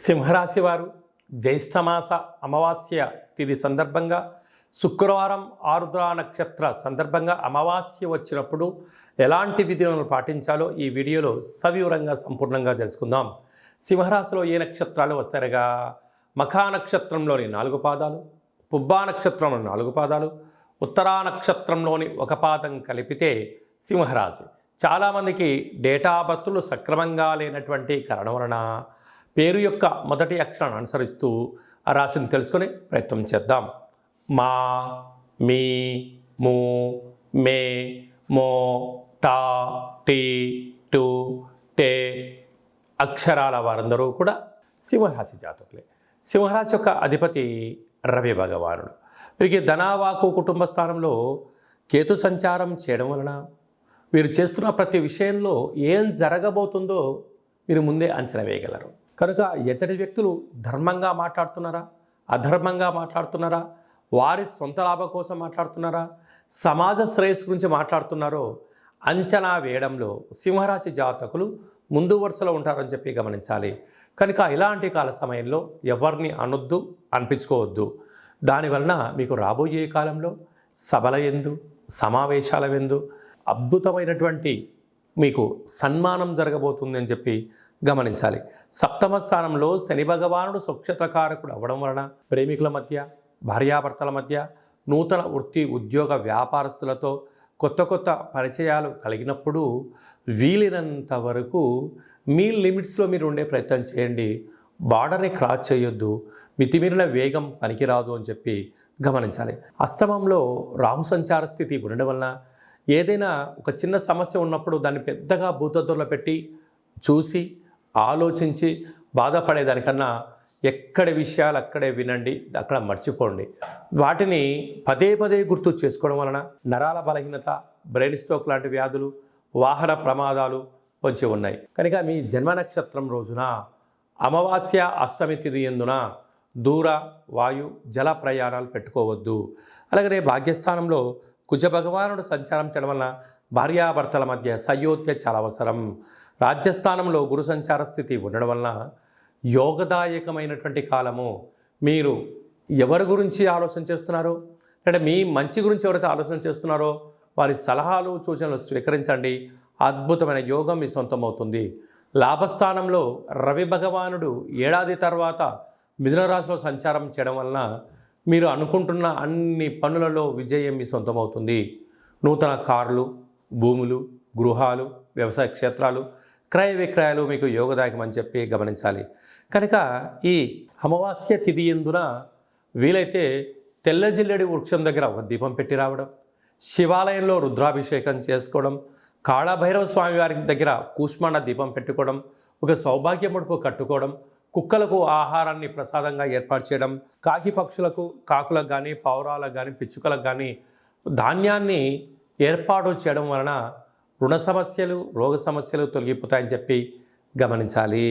సింహరాశి వారు జ్యేష్ఠమాస అమావాస్య తిథి సందర్భంగా శుక్రవారం ఆరుద్ర నక్షత్ర సందర్భంగా అమావాస్య వచ్చినప్పుడు ఎలాంటి విధులను పాటించాలో ఈ వీడియోలో సవివరంగా సంపూర్ణంగా తెలుసుకుందాం. సింహరాశిలో ఏ నక్షత్రాలు వస్తాయనగా మఖా నక్షత్రంలోని 4 పాదాలు, పుబ్బా నక్షత్రంలోని 4 పాదాలు, ఉత్తరా నక్షత్రంలోని 1 పాదం కలిపితే సింహరాశి. చాలామందికి డేటా బర్త్లు సక్రమంగా లేనటువంటి కారణం వలన పేరు యొక్క మొదటి అక్షరాన్ని అనుసరిస్తూ ఆ రాశిని తెలుసుకునే ప్రయత్నం చేద్దాం. మా, మీ, ము, మే, మో, టా, టీ, టు, టే అక్షరాల వారందరూ కూడా సింహరాశి జాతకులే. సింహరాశి యొక్క అధిపతి రవి భగవానుడు. వీరికి ధనావాకు కుటుంబ స్థానంలో కేతు సంచారం చేయడం వలన వీరు చేస్తున్న ప్రతి విషయంలో ఏం జరగబోతుందో మీరు ముందే అంచనా వేయగలరు. కనుక ఎత్తటి వ్యక్తులు ధర్మంగా మాట్లాడుతున్నారా, అధర్మంగా మాట్లాడుతున్నారా, వారి సొంత లాభం కోసం మాట్లాడుతున్నారా, సమాజ శ్రేయస్సు గురించి మాట్లాడుతున్నారో అంచనా వేయడంలో సింహరాశి జాతకులు ముందు వరుసలో ఉంటారని చెప్పి గమనించాలి. కనుక ఇలాంటి కాల సమయంలో ఎవరిని అనొద్దు, అనిపించుకోవద్దు. దానివలన మీకు రాబోయే కాలంలో సభల యందు, సమావేశాల యందు అద్భుతమైనటువంటి మీకు సన్మానం జరగబోతుంది అని చెప్పి గమనించాలి. సప్తమ స్థానంలో శని భగవానుడు సుక్షేత్రకారకుడు అవ్వడం వలన ప్రేమికుల మధ్య, భార్యాభర్తల మధ్య, నూతన వృత్తి ఉద్యోగ వ్యాపారస్తులతో కొత్త పరిచయాలు కలిగినప్పుడు వీలైనంత వరకు మీ లిమిట్స్లో మీరు ఉండే ప్రయత్నం చేయండి. బార్డర్ని క్రాస్ చేయొద్దు. మితిమీరిన వేగం పనికిరాదు అని చెప్పి గమనించాలి. అష్టమంలో రాహు సంచార స్థితి ఉండడం వలన ఏదైనా ఒక చిన్న సమస్య ఉన్నప్పుడు దాన్ని పెద్దగా భూతద్దులో పెట్టి చూసి ఆలోచించి బాధపడేదానికన్నా ఎక్కడి విషయాలు అక్కడే వినండి, అక్కడ మర్చిపోండి. వాటిని పదే గుర్తు చేసుకోవడం వలన నరాల బలహీనత, బ్రెయిన్ స్ట్రోక్ లాంటి వ్యాధులు, వాహన ప్రమాదాలు పొంచి ఉన్నాయి. కనుక మీ జన్మ నక్షత్రం రోజున అమావాస్య అష్టమి తిథి యందున దూర, వాయు, జల ప్రయాణాలు పెట్టుకోవద్దు. అలాగనే భాగ్యస్థానంలో కుజ భగవానుడు సంచారం చేయడం వలన భార్యాభర్తల మధ్య సయోధ్య చాలా అవసరం. రాజ్యస్థానంలో గురు సంచార స్థితి ఉండడం వలన యోగదాయకమైనటువంటి కాలము. మీరు ఎవరి గురించి ఆలోచన చేస్తున్నారో, అంటే మీ మంచి గురించి ఎవరైతే ఆలోచన చేస్తున్నారో వారి సలహాలు, సూచనలు స్వీకరించండి. అద్భుతమైన యోగం మీ సొంతం అవుతుంది. లాభస్థానంలో రవి భగవానుడు ఏడాది తర్వాత మిథున రాశిలో సంచారం చేయడం వలన మీరు అనుకుంటున్న అన్ని పనులలో విజయం మీ సొంతమవుతుంది. నూతన కార్లు, భూములు, గృహాలు, వ్యవసాయ క్షేత్రాలు, క్రయ విక్రయాలు మీకు యోగదాయకం అని చెప్పి గమనించాలి. కనుక ఈ అమావాస్య తిథి యందున వీలైతే తెల్ల జిల్లెడి వృక్షం దగ్గర ఒక దీపం పెట్టి రావడం, శివాలయంలో రుద్రాభిషేకం చేసుకోవడం, కాళభైరవ స్వామి వారి దగ్గర కూష్మాండ దీపం పెట్టుకోవడం, ఒక సౌభాగ్య ముడుపు కట్టుకోవడం, కుక్కలకు ఆహారాన్ని ప్రసాదంగా ఏర్పాటు చేయడం, కాకి పక్షులకు, కాకులకు కానీ, పౌరాలకు కానీ, పిచ్చుకలకు కానీ ధాన్యాన్ని ఏర్పాటు చేయడం వలన రుణ సమస్యలు, రోగ సమస్యలు తొలగిపోతాయని చెప్పి గమనించాలి.